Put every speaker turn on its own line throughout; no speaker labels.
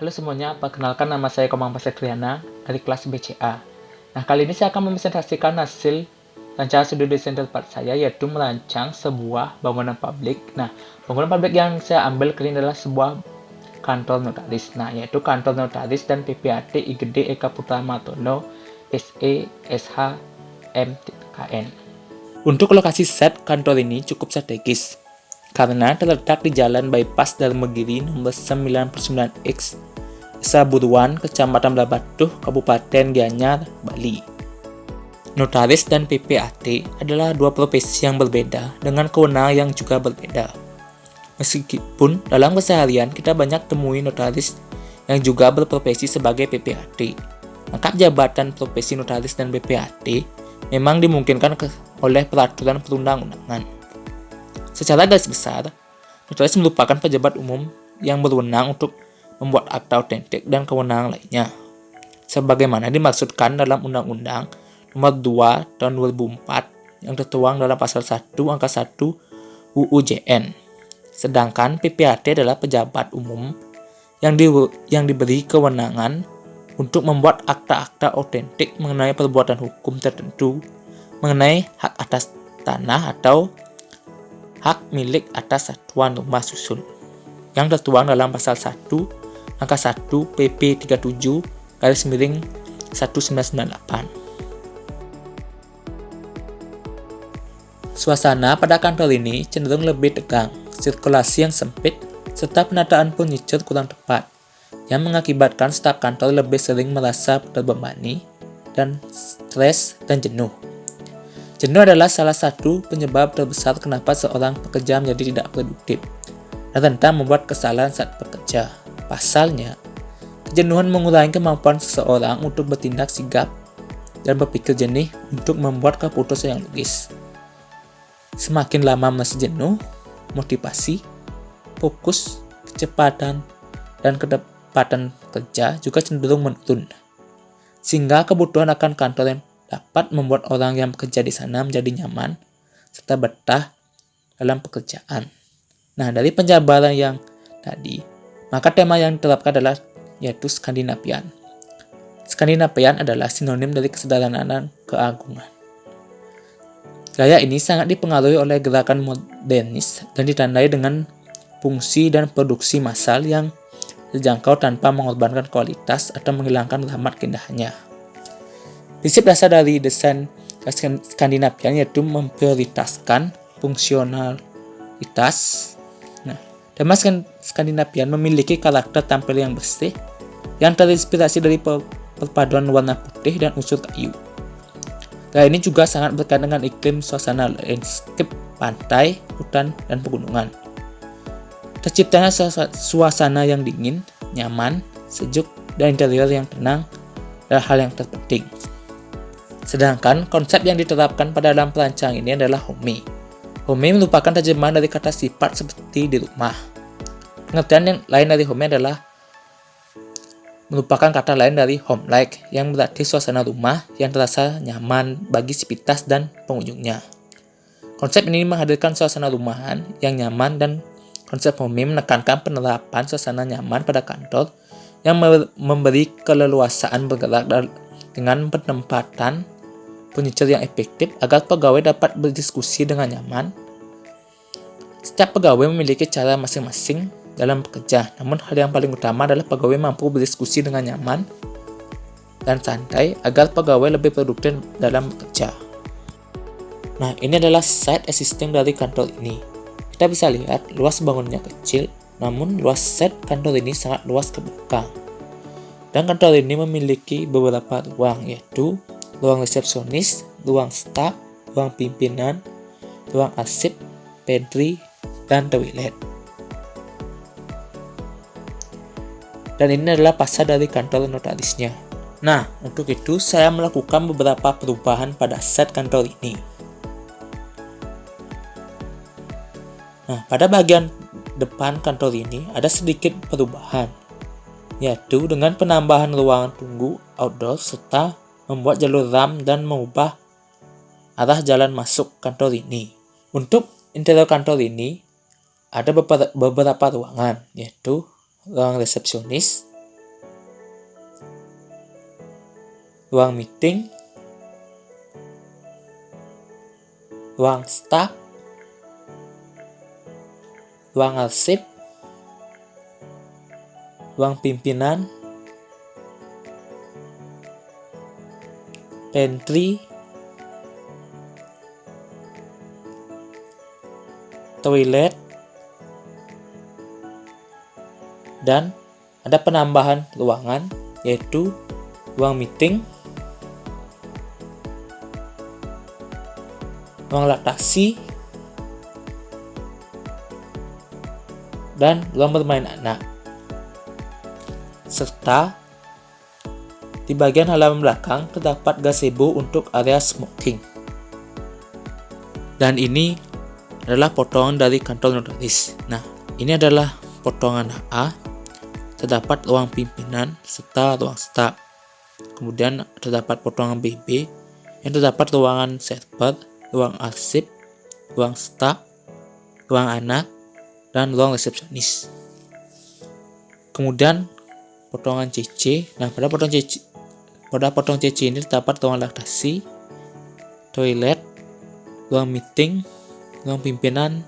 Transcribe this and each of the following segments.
Halo semuanya, perkenalkan nama saya Komang Pasetriana dari kelas BCA. Nah, kali ini saya akan mempresentasikan hasil rancangan studi desain terdekat saya, yaitu merancang sebuah bangunan publik. Nah, bangunan publik yang saya ambil kali ini adalah sebuah kantor notaris. Nah, yaitu kantor notaris dan PPAT IGD Eka Putra Martono SE SH MKN. Untuk lokasi set kantor ini cukup strategis karena terletak di Jalan Bypass Dharmagiri nomor 99X, Desa Buruan, Kecamatan Blabatuh, Kabupaten Gianyar, Bali. Notaris dan PPAT adalah dua profesi yang berbeda dengan kewenangan yang juga berbeda. Meskipun dalam keseharian kita banyak temui notaris yang juga berprofesi sebagai PPAT. Rangkap jabatan profesi notaris dan PPAT memang dimungkinkan oleh peraturan perundang-undangan. Secara garis besar, notaris merupakan pejabat umum yang berwenang untuk membuat akta otentik dan kewenangan lainnya, sebagaimana dimaksudkan dalam Undang-Undang Nomor 2 Tahun 2004 yang tertuang dalam Pasal 1 Angka 1 UU JN. Sedangkan PPAT adalah pejabat umum yang diberi kewenangan untuk membuat akta-akta otentik mengenai perbuatan hukum tertentu, mengenai hak atas tanah atau hak milik atas satuan rumah susun yang tertuang dalam Pasal 1 Angka 1 PP 37/1998. Suasana pada kantor ini cenderung lebih tegang, sirkulasi yang sempit, serta penataan furniture kurang tepat, yang mengakibatkan staf kantor lebih sering merasa terbebani dan stres dan jenuh. Jenuh adalah salah satu penyebab terbesar kenapa seorang pekerja menjadi tidak produktif dan rentan membuat kesalahan saat bekerja. Pasalnya, kejenuhan mengurangi kemampuan seseorang untuk bertindak sigap dan berpikir jernih untuk membuat keputusan yang logis. Semakin lama masih jenuh, motivasi, fokus, kecepatan, dan ketepatan kerja juga cenderung menurun. Sehingga kebutuhan akan kantor yang dapat membuat orang yang bekerja di sana menjadi nyaman serta betah dalam pekerjaan. Nah, dari penjabaran yang tadi, maka tema yang diterapkan adalah yaitu Skandinavian. Skandinavian adalah sinonim dari kesederhanaan dan keagungan. Gaya ini sangat dipengaruhi oleh gerakan modernis dan ditandai dengan fungsi dan produksi massal yang terjangkau tanpa mengorbankan kualitas atau menghilangkan rahmat keindahannya. Prinsip dasar dari desain Skandinavian yaitu memprioritaskan fungsionalitas. Nah, tema Skandinavian memiliki karakter tampil yang bersih, yang terinspirasi dari perpaduan warna putih dan unsur kayu. Gaya ini juga sangat berkaitan dengan iklim suasana landscape, pantai, hutan, dan pegunungan. Terciptanya suasana yang dingin, nyaman, sejuk, dan interior yang tenang adalah hal yang terpenting. Sedangkan konsep yang diterapkan pada dalam perancang ini adalah home. Home merupakan terjemahan dari kata sifat seperti di rumah. Pengertian yang lain dari home adalah merupakan kata lain dari home-like yang berarti suasana rumah yang terasa nyaman bagi sivitas dan pengunjungnya. Konsep ini menghadirkan suasana rumahan yang nyaman dan konsep home menekankan penerapan suasana nyaman pada kantor yang memberi keleluasaan bergerak dengan penempatan furniture yang efektif agar pegawai dapat berdiskusi dengan nyaman. Setiap pegawai memiliki cara masing-masing dalam bekerja, namun hal yang paling utama adalah pegawai mampu berdiskusi dengan nyaman dan santai agar pegawai lebih produktif dalam bekerja. Nah, ini adalah site existing dari kantor ini. Kita bisa lihat luas bangunannya kecil, namun luas set kantor ini sangat luas ke belakang. Dan kantor ini memiliki beberapa ruang, yaitu ruang resepsionis, ruang staf, ruang pimpinan, ruang arsip, pantry, dan toilet. Dan ini adalah pasar dari kantor notarisnya. Nah, untuk itu saya melakukan beberapa perubahan pada set kantor ini. Nah, pada bagian depan kantor ini ada sedikit perubahan, yaitu dengan penambahan ruangan tunggu outdoor serta membuat jalur ram dan mengubah arah jalan masuk kantor ini. Untuk interior kantor ini ada beberapa ruangan, yaitu ruang resepsionis, ruang meeting, ruang staff, ruang arsip, ruang pimpinan, pantry, toilet, dan ada penambahan ruangan yaitu ruang meeting, ruang laktasi, dan ruang bermain anak. Serta di bagian halaman belakang terdapat gazebo untuk area smoking. Dan ini adalah potongan dari kantor notaris. Nah, ini adalah potongan A. Terdapat ruang pimpinan serta ruang staf. Kemudian terdapat potongan BB yang terdapat ruangan server, ruang arsip, ruang staf, ruang anak, dan ruang resepsionis. Kemudian potongan CC. Nah, pada potong CC ini terdapat ruang laktasi, toilet, ruang meeting, ruang pimpinan,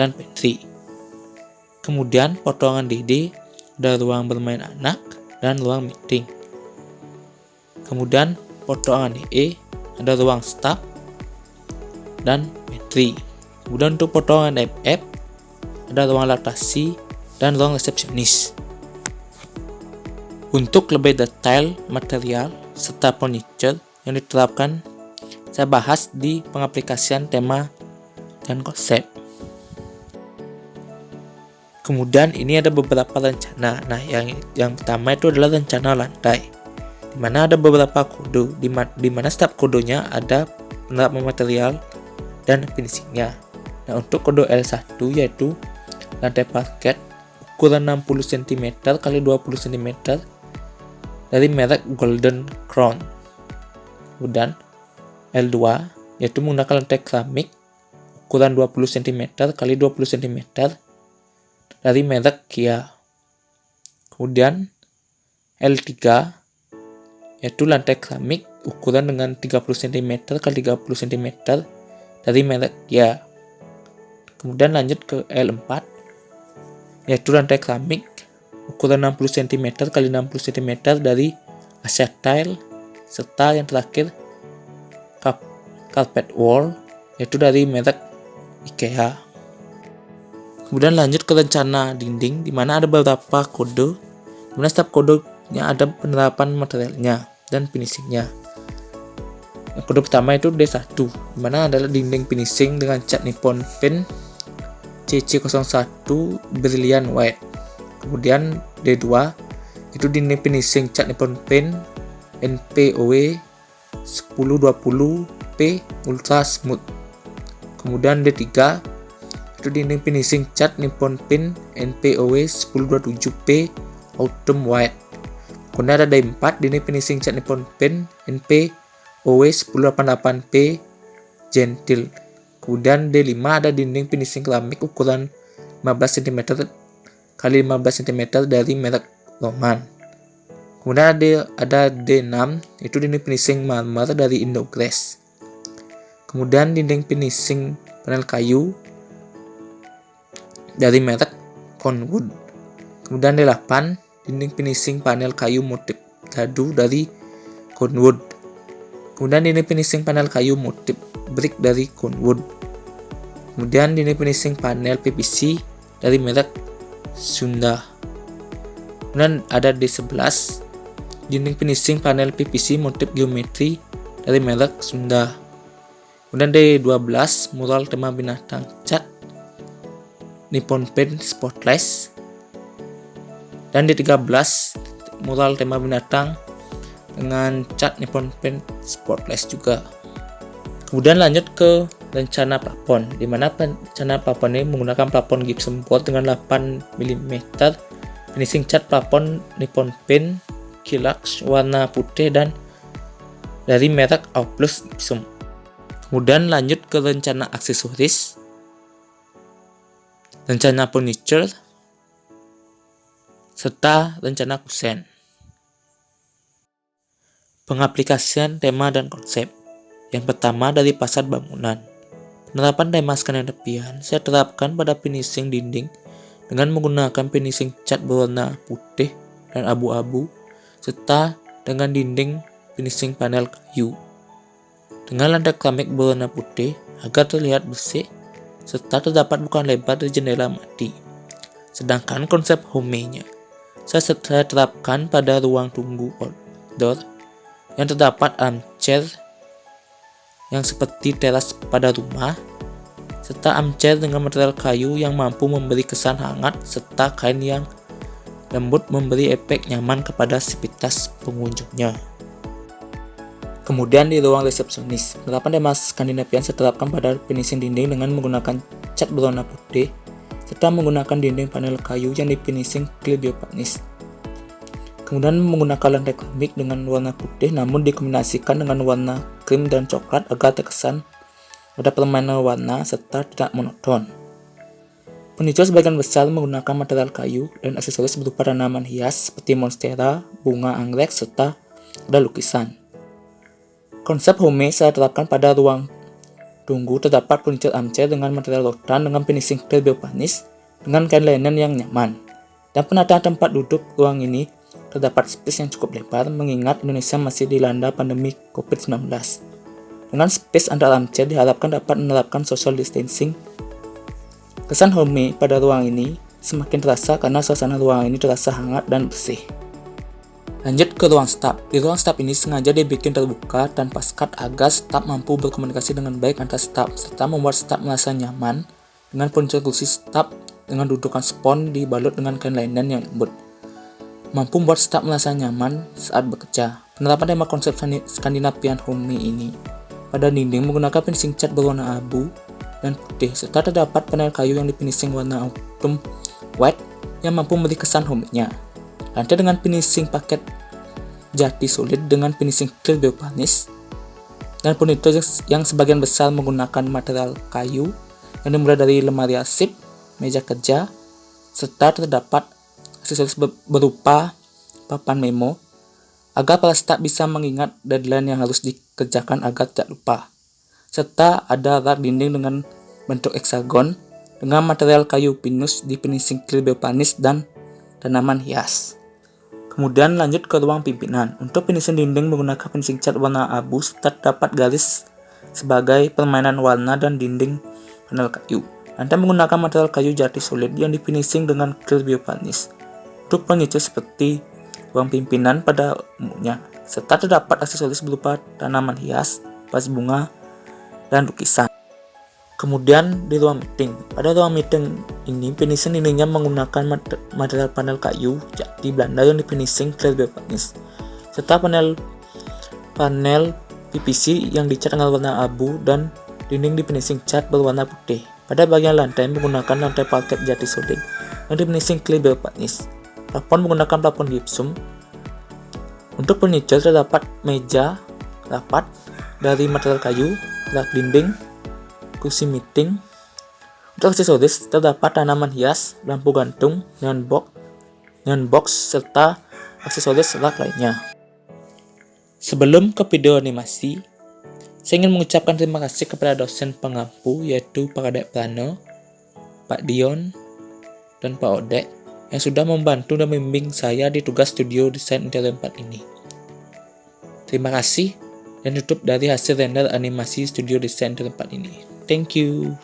dan pantry. Kemudian potongan DD ada ruang bermain anak dan ruang meeting. Kemudian potongan DE ada ruang staff dan pantry. Kemudian untuk potongan FF ada ruang laktasi dan ruang resepsionis. Untuk lebih detail material serta furniture yang diterapkan, saya bahas di pengaplikasian tema dan konsep. Kemudian ini ada beberapa rencana. Nah, yang pertama itu adalah rencana lantai, di mana ada beberapa kode, di mana setiap kodenya ada penerapan material dan finishingnya. Nah, untuk kode L1 yaitu lantai parket ukuran 60 cm x 20 cm dari merek Golden Crown. Kemudian L2 yaitu menggunakan lantai keramik ukuran 20 cm x 20 cm dari merek Kia. Kemudian L3 yaitu lantai keramik ukuran dengan 30 cm x 30 cm dari merek Kia. Kemudian lanjut ke L4 yaitu lantai keramik ukuran 60 cm x 60 cm dari Asia Tile, serta yang terakhir carpet wall yaitu dari merek IKEA. Kemudian lanjut ke rencana dinding, di mana ada beberapa kode, di mana setiap kodenya ada penerapan materialnya dan finishingnya. Yang kode pertama itu D1, di mana adalah dinding finishing dengan cat Nippon Paint CC01 Brilliant White. Kemudian D2 itu dinding finishing cat Nippon Paint NPOW 1020P Ultra Smooth. Kemudian D3 itu dinding finishing cat Nippon Paint NPOW 1027P Autumn White. Kemudian ada D4 dinding finishing cat Nippon Paint NPOW 1088P Gentle. Kemudian D5 ada dinding finishing keramik ukuran 15 cm x 15 cm dari merek Roman. Kemudian ada D6 itu dinding finishing marmer dari Indoglass. Kemudian dinding finishing panel kayu dari merek Conwood. Kemudian D8 dinding finishing panel kayu motif gadu dari Conwood. Kemudian dinding finishing panel kayu motif brick dari Conwood. Kemudian dinding finishing panel PVC dari merek Sunda. Kemudian ada D11 dinding finishing panel PVC motif geometri dari merek Sunda. Kemudian D12 mural tema binatang cat Nippon Paint Spotless. Dan D13 mural tema binatang dengan cat Nippon Paint Spotless juga. Kemudian lanjut ke rencana plafon, di mana rencana plafon ini menggunakan plafon gypsum board dengan 8 mm finishing cat plafon Nippon Paint Hilux warna putih dan dari merek Auplus Gypsum. Kemudian lanjut ke rencana aksesoris, rencana furniture, serta rencana kusen. Pengaplikasian tema dan konsep. Yang pertama dari fasad bangunan. Penerapan tema Skandinavian saya terapkan pada finishing dinding dengan menggunakan finishing cat berwarna putih dan abu-abu, serta dengan dinding finishing panel kayu. Dengan lantai keramik berwarna putih agar terlihat bersih, serta terdapat bukaan lebar dari jendela mati. Sedangkan konsep home-nya saya terapkan pada ruang tunggu outdoor yang terdapat armchair yang seperti teras pada rumah, serta armchair dengan material kayu yang mampu memberi kesan hangat, serta kain yang lembut memberi efek nyaman kepada aktivitas pengunjungnya. Kemudian di ruang resepsionis, penerapan tema Skandinavian saya terapkan pada finishing dinding dengan menggunakan cat berwarna putih, serta menggunakan dinding panel kayu yang di finishing clear biovarnish. Kemudian menggunakan lantai keramik dengan warna putih namun dikombinasikan dengan warna krim dan coklat agar terkesan ada permainan warna serta tidak monoton. Furniture sebagian besar menggunakan material kayu dan aksesoris berupa tanaman hias seperti monstera, bunga anggrek, serta ada lukisan. Konsep home saya terapkan pada ruang tunggu terdapat furniture armchair dengan material rotan dengan finishing clear biovarnish dengan kain linen yang nyaman. Dan penataan tempat duduk ruang ini terdapat space yang cukup lebar mengingat Indonesia masih dilanda pandemi COVID-19. Dengan space antara armchair diharapkan dapat menerapkan social distancing. Kesan home pada ruang ini semakin terasa karena suasana ruang ini terasa hangat dan bersih. Lanjut ke ruang staf. Di ruang staf ini sengaja dibikin terbuka tanpa sekat agar staf mampu berkomunikasi dengan baik antar staf serta membuat staf merasa nyaman dengan furniture kursi staf dengan dudukan spons dibalut dengan kain linen yang lembut. Mampu membuat staf merasa nyaman saat bekerja. Penerapan tema konsep Skandinavian home ini pada dinding menggunakan finishing cat berwarna abu dan putih serta terdapat panel kayu yang di finishing warna autumn white yang mampu memberi kesan home-nya. Lantai dengan finishing paket jati solid dengan finishing clear biovarnish dan furniture yang sebagian besar menggunakan material kayu yang dimulai dari lemari arsip, meja kerja, serta terdapat aksesoris berupa papan memo agar para staf bisa mengingat deadline yang harus dikerjakan agar tidak lupa. Serta ada rak dinding dengan bentuk heksagon dengan material kayu pinus di finishing clear biovarnish dan tanaman hias. Kemudian lanjut ke ruang pimpinan. Untuk finishing dinding menggunakan finishing cat warna abu serta terdapat garis sebagai permainan warna dan dinding panel kayu. Lantai menggunakan material kayu jati solid yang di finishing dengan clear biovarnish. Untuk furniture seperti ruang pimpinan pada umumnya, serta terdapat aksesoris berupa tanaman hias, vas bunga, dan lukisan. Kemudian di ruang meeting. Pada ruang meeting ini, finishing dindingnya menggunakan material panel kayu jati Belanda yang di finishing clear biovarnish, serta panel PVC yang dicat dengan warna abu dan dinding di finishing cat berwarna putih. Pada bagian lantai menggunakan lantai parket jati solid yang di finishing clear biovarnish. Plafon menggunakan plafon gypsum. Untuk furniture terdapat meja rapat dari material kayu, rak dinding, kursi meeting. Untuk aksesoris terdapat tanaman hias, lampu gantung, neon box serta aksesoris rak lainnya. Sebelum ke video animasi, saya ingin mengucapkan terima kasih kepada dosen pengampu yaitu Pak Kadek Prano, Pak Dion, dan Pak Odek yang sudah membantu dan membimbing saya di tugas studio desain interior 4 ini. Terima kasih dan tutup dari hasil render animasi studio desain interior 4 ini. Thank you.